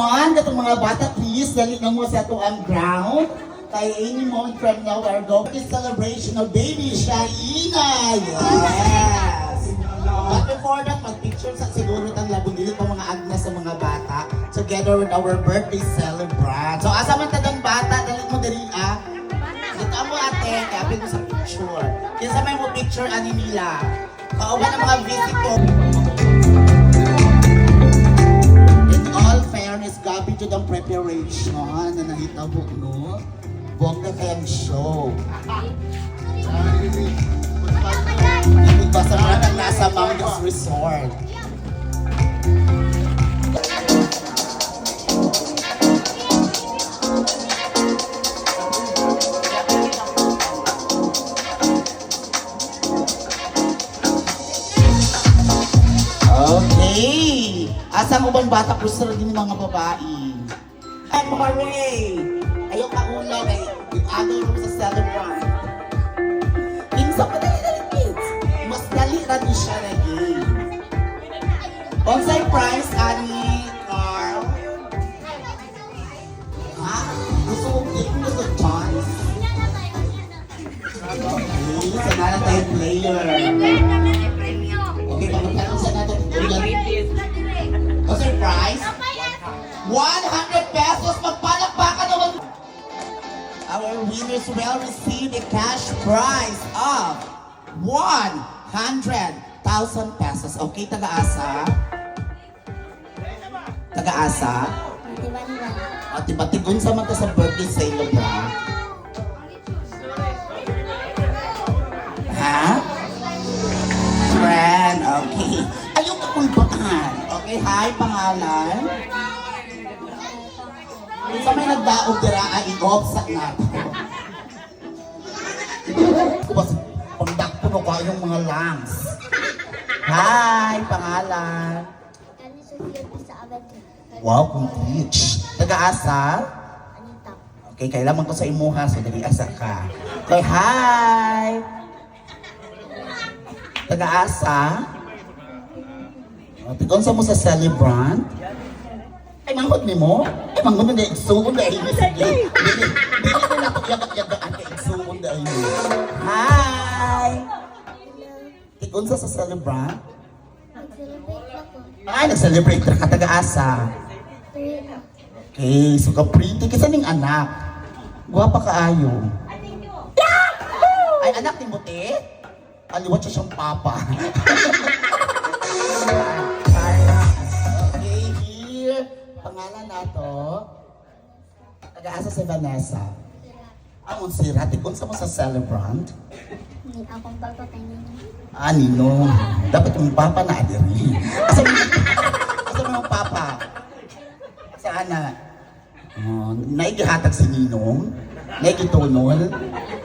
one, katong mga bata, please, dali na mo sa ito ang ground. Kay any moment from now, we're going to celebration of baby Shaina. Yes! But before that, mag-picture sa siguro itang labong-dilit ng mga agnes sa mga bata together with our birthday celebrant. So, asa man tagang bata, dali mo dali Dito mo ate, kapit mo sa picture. Kinsa may mo picture ani nila. Kauban ng mga visitor. In all fairness, gabi dyan ang preparation na nahitabo, no? Bongga kayang show. Basta mga nang nasa Mountains Resort. Okay! Asang ubang bata ko sa rin mga babae? Ay, mga Ray! Ayaw ka ulo kay agaw mo sa celebrant. Kinsa pa dali kids? Mas dali rin siya na game. Onsay prize, ani, Carl? Ha? Gusto mo chance? Okay, sana tayo player. Okay, magkano sa natin? Onsay prize? 100 pesos! Magpalakpakan naman! Our winners will receive a cash prize of 100,000 pesos. Okay, taga-asa? Taga-asa? At tiba-tigun sa mata sa birthday sale ba? Ha? Friend, okay. Ayaw ka kulbaan. Okay, hi, pangalan? Sa may nagdaog dira ay i-offset natin. Kasi pagdakpo no ka yung mga lungs. Hi, pangalan. Wow, complete. Taga-asa? Okay, kailangan ko sa imuha, so dali-asa ka. Okay, hi! Taga-asa? Tigon sa mo sa celebrant? Ay, manghod ni mo? Ay, manghod na igsuon na ini. Sige. Dili ko na pagyagat-yagaan ka igsuon na ini. Hi! Tigon sa celebrant? Ay, nag-celebrate ka taga-asa. Okay, so ka-pretty. Kisa ning anak. Guwapa kaayo. Ay, anak ni Muti? Aliwat siya siyang papa. Okay, here. Pangalan nato. Taga-asa si Vanessa. Ang unsira, tikon sa mo sa celebrant. Akong papa kay Nino. Nino. Dapat yung papa na adiri. Asa mo yung papa? Saan na? Naigihatag si Ninong. Naigitulol.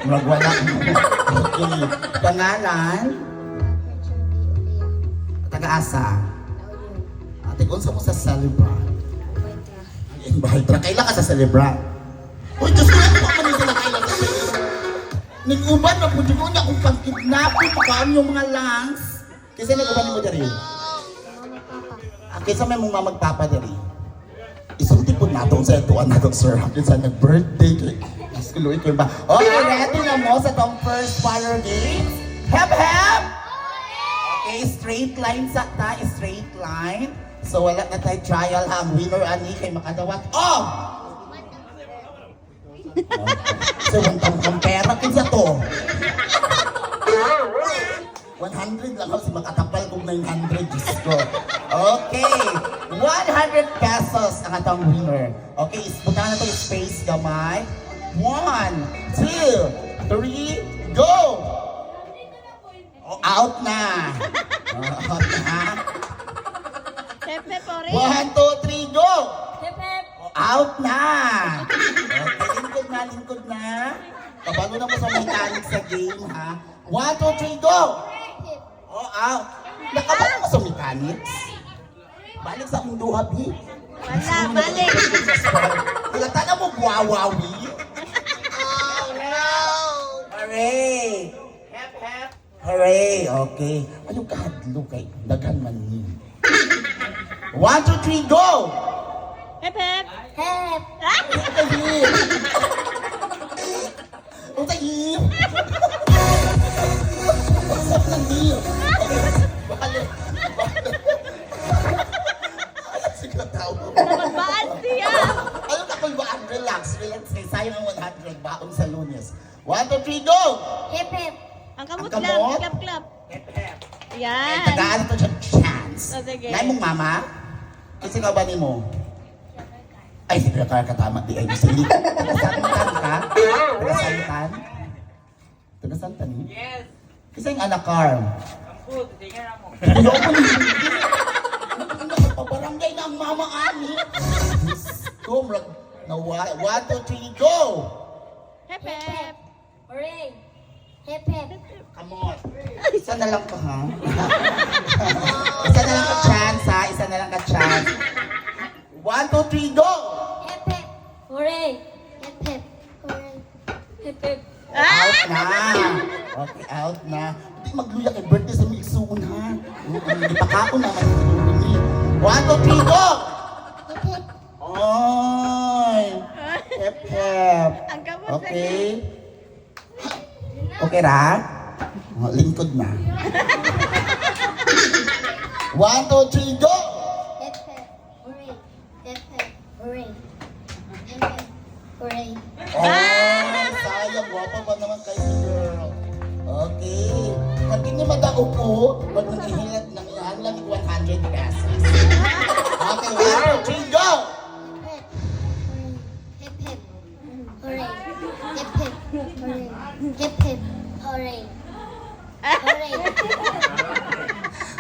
Magwala mo. Okay. Pangalan? Taga-asa. Tikon sa mo sa celebrant. Invite ra. Kailan ka sa celebrant? Uy, Diyos ko, ano pa man sila kailan sa celebrant? Nag-uban na po dyan niya kung pag-kidnapin, pakaan yung mga lungs. Kasi nag-uban mo dyan. Kaysa may mong mamagpapa dyan. Isulti po natin sa ituan natin, sir. Hakin sa nag-birthday kay Iskuluin ko ba? Okay, ready na mo sa tong first fire games? Hep, hep! Okay, straight line sa ta, straight line. So wala na tayo trial ha. Ang winner ani kay makadawat. Oh! So ang pera kinsa to? 100 lang kasi makatapal kung 900. Diyos ko. Okay. 100 pesos ang atong winner. Okay, punta na ito yung space gamay. 1, 2, 3, go! Oh, out na. Out na. Hep, hep, ore. 1, 2, 3, go! Hep, hep. Oh, out na. Okay, lingkod na. Kabago na mo sa mechanics sa game, ha? 1, 2, 3, go! Oh, out. Nakabago mo sa mechanics? Balik sa akong duha, B. Wala, balik. Kulata na mo, guawawi. Oh, no. Hooray! Hep, hep. Hooray! Okay. Ayaw kahadlo kay daghan man ni. 1, 2, 3, go! Hep, hep. Hep. Ang tahim! Ang tahim! Bakit? Ay, sige tao. Magbaan siya. Ano ka kung baan? Relax. Sayang ang 100. Baon sa Lunes. 1, 2, 3, go! Hep, hep. Ang kamot Ang lang. kamot? Clap, clap. Ay, Yan. tagaan ito siya chance. Oh, sige. Nay mong mama? Kasi ka ba ni mo? Ay, sige ka katama. Di ay bisili. Taga-santan ka? Taga-santan? Taga-santan ni? Yes. Kasi yung anak Carl. Ang food, tingnan mo. Ayaw ko ni Nakapabarangay na ang mama ani. Go, mrag. Na 1, 2, 3, go! Hep, hep. Hooray. Hep, hep. Kamot. Isa na lang ka, ha? Isa na lang ka chance, ha? Isa na lang ka chance. 1, 2, 3, go! Hep, hep. Hooray. Hep, hep. Hooray. Hep, hep. Out na. Okay, out na. Hindi magluya kay birthday sa Mixoon, ha? Hindi pa kako na. 1, 2, 3, go! Hep, hep. Oy! Hep, hep. Ang kamot Okay. Okay ra? Oh, lingkod na. 1, 2, 3, go! Hep, hep. Hooray. Hep, hep. Hooray. Hep, hep. Hooray. Oh, sayang. Guwapa ba naman kayo, girl? Okay. Hindi niyo madaupo, pag nanghihilat ng yan, lang 100 pesos. Okay, 1, 2, 3, go! Hep, hep. Hooray. Hep, hep. Hooray. Hep, hep. Hooray. Hooray.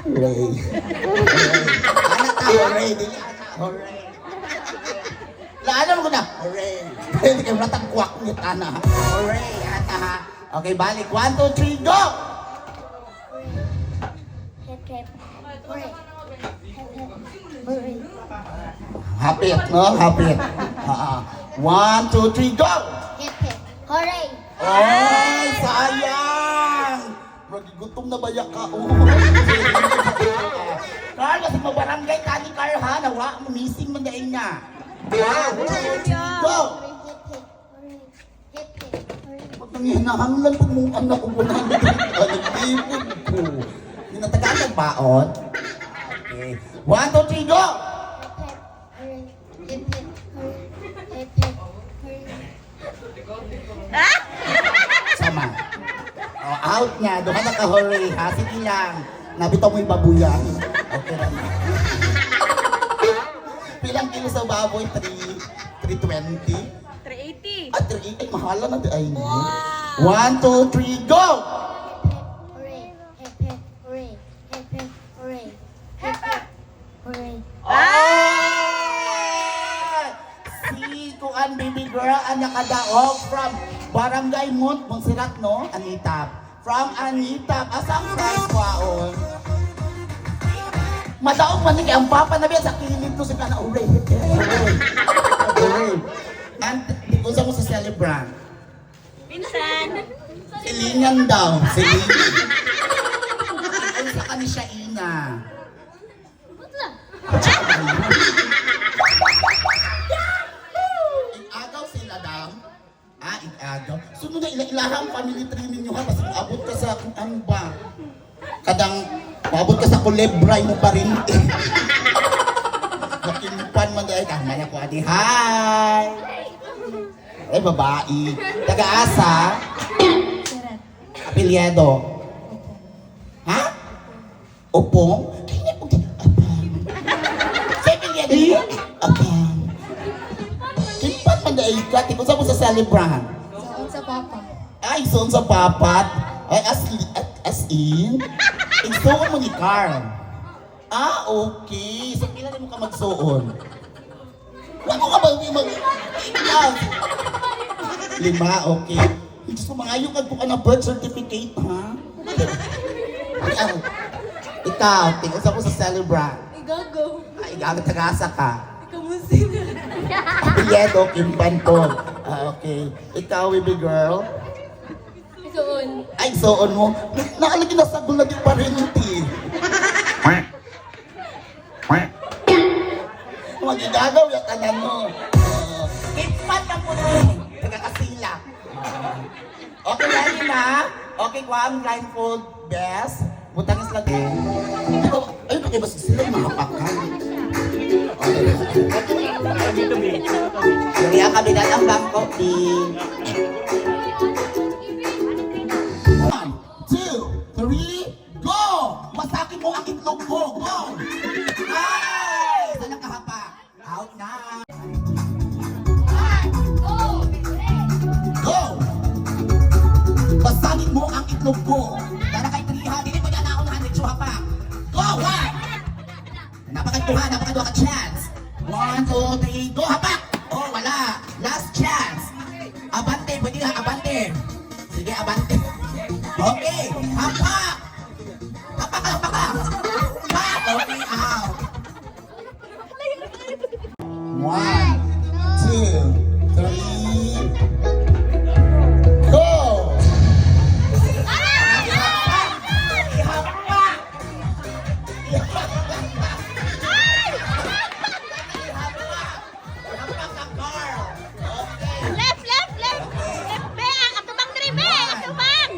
Hooray. Anak ka, hooray. Dili anak, hooray. Laanan mo na, hooray. Hindi kayo natagkwak nit, ana. Hooray, ana. Okay, balik. 1, 2, 3, go! Hep, hep. Hooray. Hep, hep. Hooray. Hapit, no? Hapit. 1, 2, 3, go! Hep, hep. Hooray. Ay, sayang! Magigutom na ba ka? Oh. Carl, kasi mabarangay ka ni Carl, ha? Nawa, missing man daing nga. 1, 2, 3, go! Hep, hep. Hooray. Hep, hep. Hooray. Pag nangihanahanglan po mong anak ko, nag-ipon ko. Ninatagaan baon? Okay. 1, 2, 3, go! Hep, hep. Hooray. Hep, hep. Hooray. Hep, hep. Sama. Oh, out na. Doon ka naka-hooray, ha? Sige lang. Nabitaw mo yung babuyan. Okay lang. Pilang kilo sa baboy? 320? 380. Ah, 380. Mahala na di ay niyo. 1, 2, 3, go! Hooray. Hep, hep. Hooray. Hep, hep. Hooray. Hep, hep. Hooray. Ah! Si Kuan baby girl ang nakadaog from Barangay Montserrat, no? Anita. From Anita. Asang price kwaon? Madaog man ni ang papa na biya sa kilid to sila na uray. Uray. And kung sa mo sa celebrant. Pinsan. Silingan daw. Silingan. Ay, sa kani siya ina. Butla. Ig-agaw sila daw. Ah, ig-agaw. Sunod na ilahang family tree ninyo ha. Kasi abot ka sa ano ba? Kadang abot ka sa kulebray mo pa rin. Nakimpan man dahil. Maya ko adi. Hi! Eh, babae. Taga-asa. Surat. Apelyido. Ha? Opong? Kaya po apang. Sa apelyido? Apang. Kimpan man dahil ka. Tikot sa mo sa celebrant. Saan sa papa? Ay, soon sa papat. Ay, as in? Igsuon mo ni Carl. Ah, okay. So, pila rin mo ka magsuon? Wala ko ka ba mag-ikas? 5, okay. Diyos ko, mangayong ka po ka na birth certificate, ha? Ikaw, tingin sa mo sa celebrant. Igago. Ay, gagat tagasa ka. Ikamusin. Apelyido, Kimpan po. Ah, okay. Ikaw, baby girl. Ikaon. Ay, soon mo. Naalagin na sa gulag yung parenti. Magigagaw yung tanan mo. Ipat na po na. Nagkakasila. Okay, ready na? Okay, kuha ang blindfold. Best. Butang is lagi. Ayun, okay ba sila yung makapakan? Kaya kami na lang bangko. 1, 2, 3, go! Masakin mo ang itlog ko. Go! Ay! Saan ang kahapak? Out na! Go! Masakin mo ang itlog ko. Dara kay Triha, hindi mo niya naunahan ng hapak. Go! 1! Napakadua ka chance. 1, 2, 3, go! Hapak! Oh, wala. Last chance. Abante, pwede na, abante. Sige, abante. Okay, hapak! Hapak ka, hapak ka! Hapak! Okay, out. 1, 2, 3, go! Ihapak! Ihapak! Ihapak ang girl. Okay. Left, left, left. Left, be. Atubang diri, be. Atubang.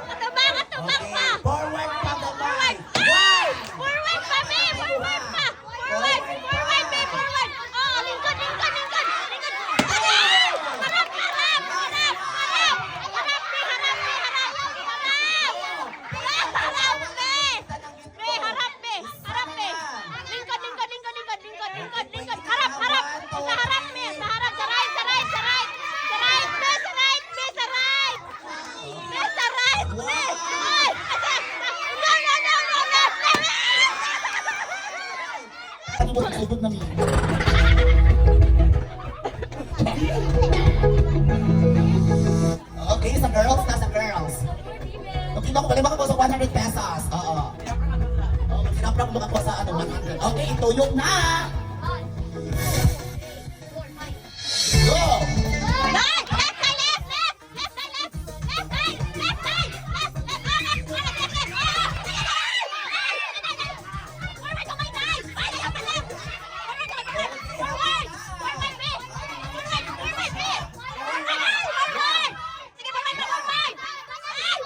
Atubang, atubang pa. Forward pa gabay. Ay! Forward pa, be. Forward pa. Forward, forward, be. Forward. Oh, lingkod, lingkod, lingkod. Lingkod. Ay! Harap, harap, harap, harap. Harap, be. Harap, be. Harap. Harap. Harap, be. Be, harap, be. Harap, be. Lingkod, lingkod, lingkod, lingkod, lingkod, lingkod, lingkod. Harap, harap. Sa harap, be. Sa harap, sa right, sa right, sa right. Sa right, be. Sa right, be. Sa right. Be, sa right, be. Ay! No, no, no, no, no. Ano ba sugod na niya? Okay, sa girls na, sa girls. Okay, naku, bali makakuha sa 100 pesos. Oo. Sinapra ko makakuha sa 100. Okay, ituyok na! Go! Left, left side, left, left. Left side, left. Left side, left side. Left, left, left, left, left, left. Forward to my side. Forward to my left. Forward to my left. Forward. Forward, be. Forward, forward, be. Forward. Sige, forward, forward. Ay,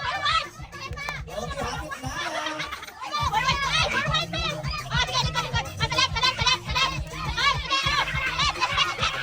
forward. Okay, hapit na! Forward, ay, forward, be. Oh, sige, likod, likod. Ah, sa left, sa left, sa left, sa left. Ay, sige, ano. Left, left, left, left,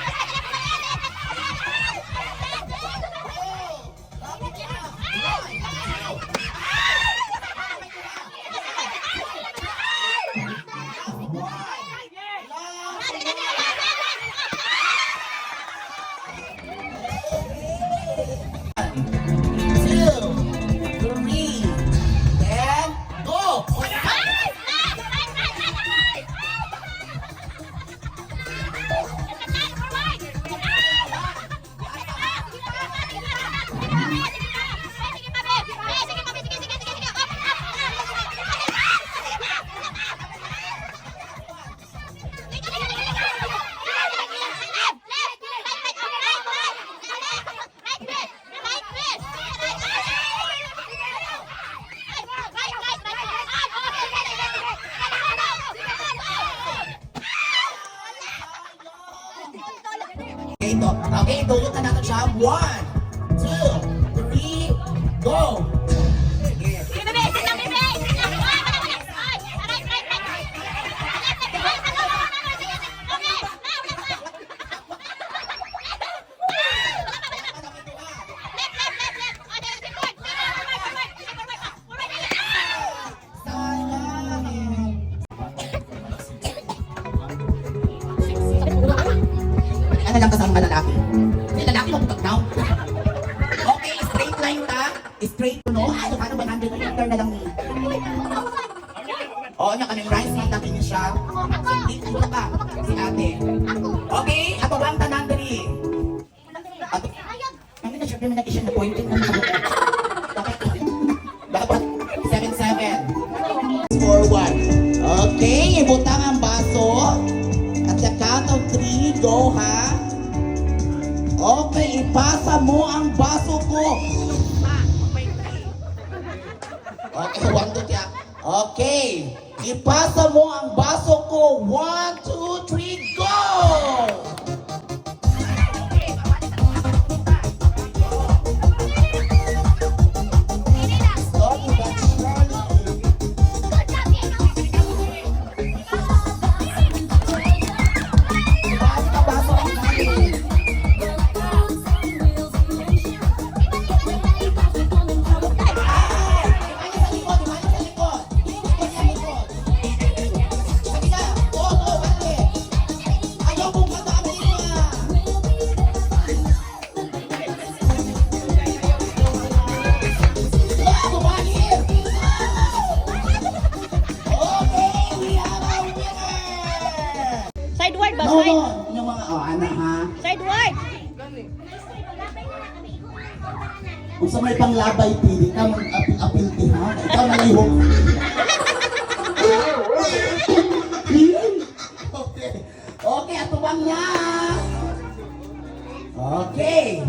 Okay, tuyok na natin siya. 1, 2, 3, go! Sige. Ano lang kasama lalaki? Hindi, lalaki mo pagkaknaw. Okay, straight line ta. Straight, no? Ano ka naman, 100 meter na lang ni. Oo, niya kaming rice man natin niya siya. Dito ka, si ate. Okay, ato ba ang tanan dali? Ato, ano na, syempre may nag-isya na pointing na mga dapat 7-7. Forward. Okay, ibutang ang baso. At sa count of 3, go ha. Okay, ipasa mo ang baso ko. Okay, 1, 2, 3. Okay, ipasa mo ang baso ko. 1, 2, 3, go! Sideward ba? No, Side? no. Yung mga, ano ha? Sideward. Kung sa may panglabay, pili ka mag-apil ha? Ikaw na ihok. Okay. Okay, atubang niya. Okay.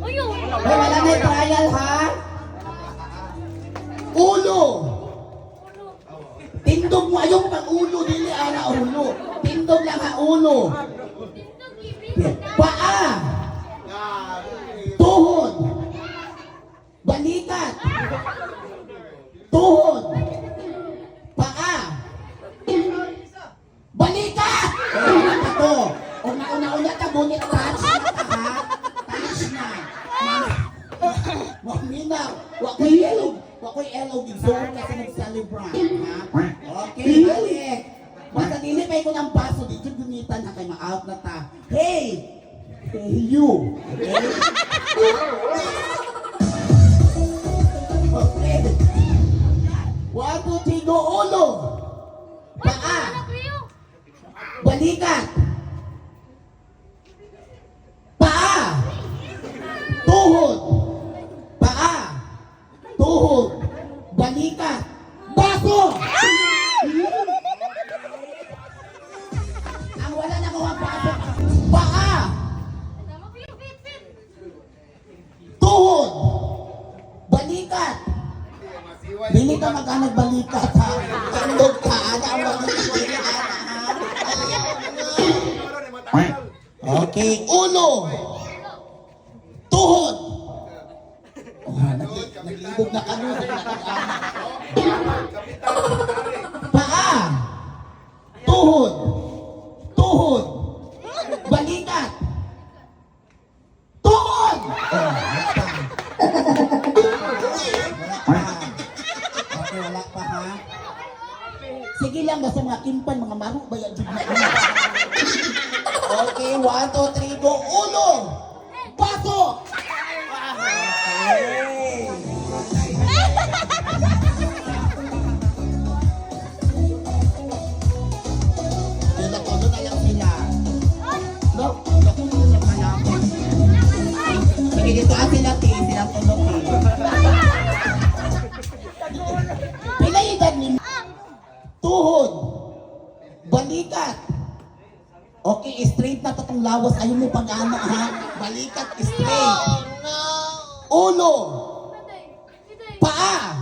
Uyo. Hoy, wala na yung trial ha? Ulo. Tindog mo. Ayong pag-ulo, dili ara ulo. Tindog lang ha, ulo. Paa. Tuhod. Balikat. Tuhod. Paa. Balikat! Ito. Una-una ka, ngunit touch na ka ha? Touch na. Mamina. Wakoy elog. Igsoon kasi nag-celebrate. Ha? Okay, balik. Basta dili pa ko ng paso. Dito gunitan na kay ma-out na ta. Hey! Hey, you! Okay? Okay. 1, 2, 3, go, ulo! Paa! Balikat! Paa! Tuhod! Paa! Tuhod! Balikat! Baso! Ang wala na ko ang baso. Paa! Tuhod! Balikat! Dili ka mag-anag balikat ha. Tandog ka, ana ang balikat ha. Okay, ulo. Tuhod. Oh, nag-ibog na kano. Paa. Tuhod. Tuhod. Balikat. Tuhod. Okay, wala pa ha. Sige lang, basta mga kimpan, mga maro ba yan? Okay, 1, 2, 3, go. Ulo! Pasok! Okay. Nakulo na lang sila. No? Nakulo na pala. Sige, dito sila, silang tulog. Pila edad ni tuhod, balikat. Okay, straight na tatong lawas. Ayaw mo pag-ano ha. Balikat, straight. Ulo. Paa.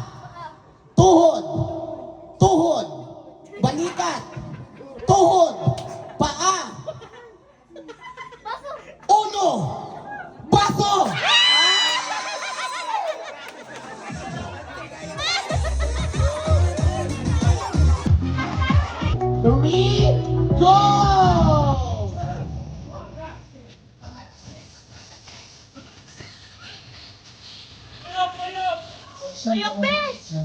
Tuhod. Tuhod. Balikat. Tuhod. Paa. Ulo. Baso. Three, go! Uyok, bes!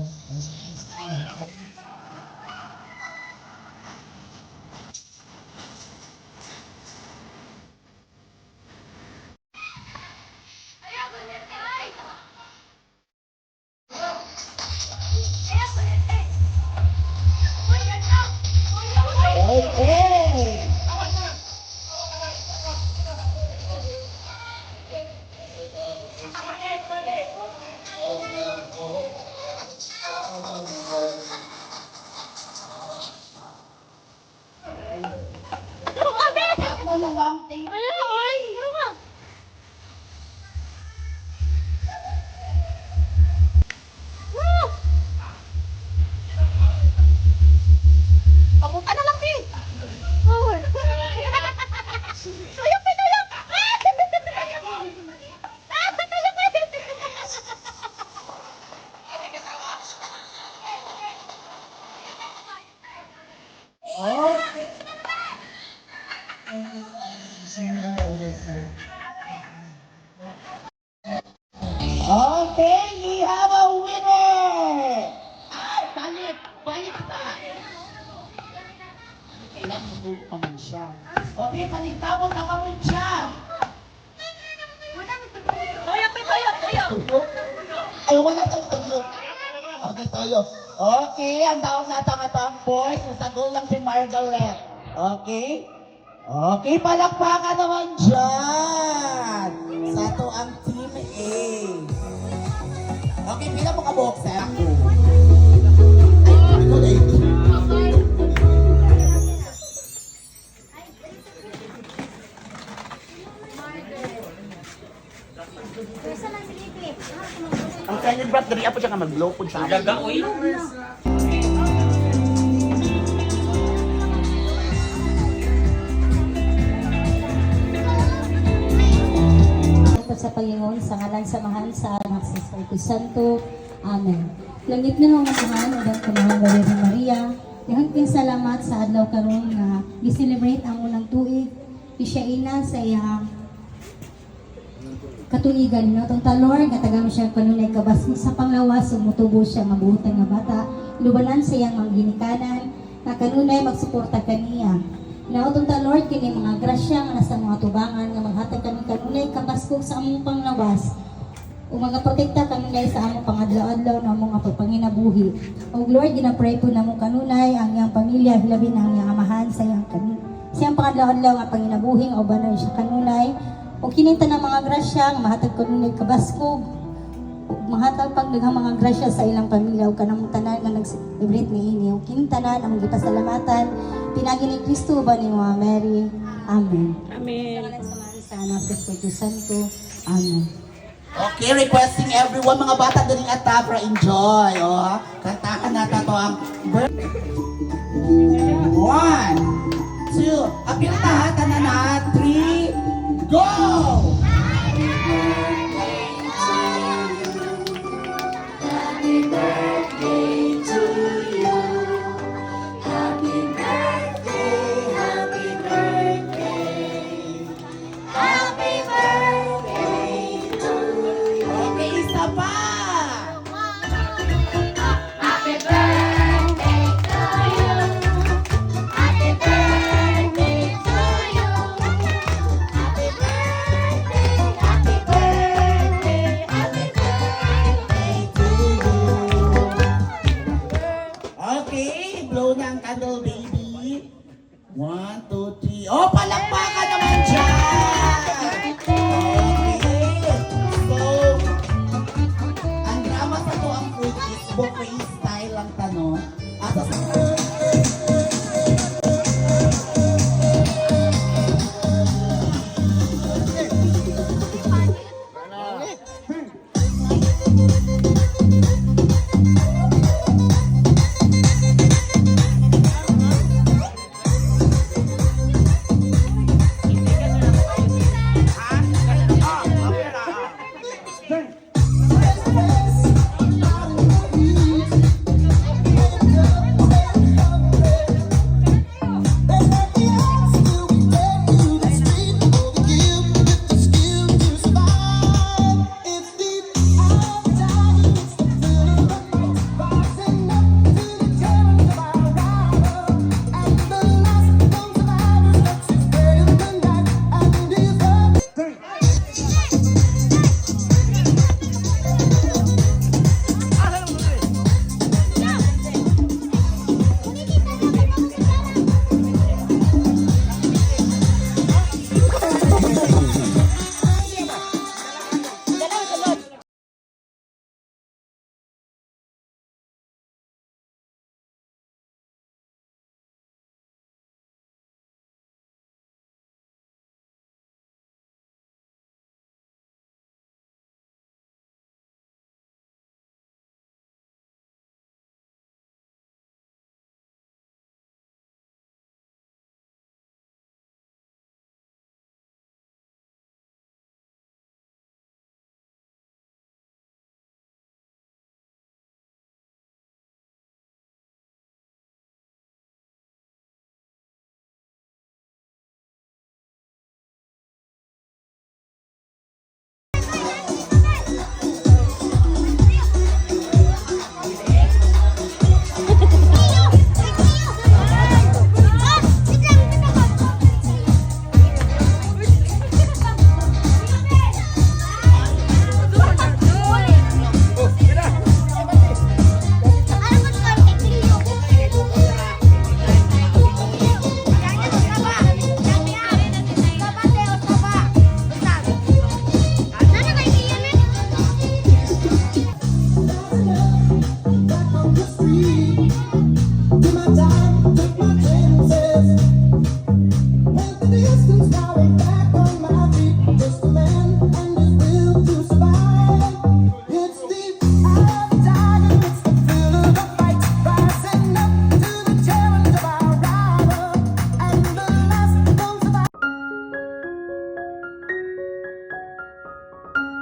Okay, we have a winner! Ay, balik na! Kailangan mabulo pa man siya. Okay, paligtapon na kami siya! Uyok, bes! Uyok! Uyok! Ay, wala tayo. Okay, tayo. Okay, ang daw sa ang boys, nasagol lang si Margaret. Okay? Okay, palakpakan naman dyan! Sa to ang Team A. Okay, pila mo ka-box eh? Ako. Ay, ikaw na ito. Pwesa lang si Lipip. Ang kanya brat, dari ako siya ka mag-blow po sa akin. Ito sa Panginoon, sa ngalan samahan sa anak sa Espiritu Santo. Amen. Langit na mga mahal, udang kamahal na Virgin Maria. Ihangking salamat sa adlaw karon na i-celebrate ang unang tuig. Isyaina sa iyang katuigan. Inotong ta Lord, katagam siya kanunay kabas sa panglawas, sumutubo siya mabuhutang nga bata. Ilubanan sa iyang mga ginikanan, na kanunay magsuporta kaniya. Inaotong ta Lord, kini mga grasya nga nasa mga tubangan nga maghatag kami kanunay kabaskog sa among panglawas. O magaprotekta kanunay sa among pangadlaw-adlaw na mga pagpanginabuhi. O Lord, ginapray po na mo kanunay ang iyang pamilya, hilabin ang iyang amahan sa iyang siyang pangadlaw-adlaw nga panginabuhi, o banon siya kanunay. O kininta ng mga grasya nga mahatag kanunay kabaskog. O mahatag pag daghang mga grasya sa ilang pamilya o kanang tanan nga nag-celebrate niini. O kinintanan ang gipasalamatan. Pinagi ni Kristo ba ni Mama Mary? Amen. Amen. Sa anak sa Espiritu Santo. Amen. Okay, requesting everyone, mga bata galing at para enjoy. Oh, kantahan natin to ang 1, 2, apil tahatan na na, 3, go! Okay, isa pa! Happy birthday to you. Happy birthday to you. Happy birthday, happy birthday, happy birthday to you. Okay, blow na ang candle, baby. 1, 2, 3. Oh, palakpakan naman dyan! Okay. So, ang drama sa to ang food is buffet style lang tanong. Asa sa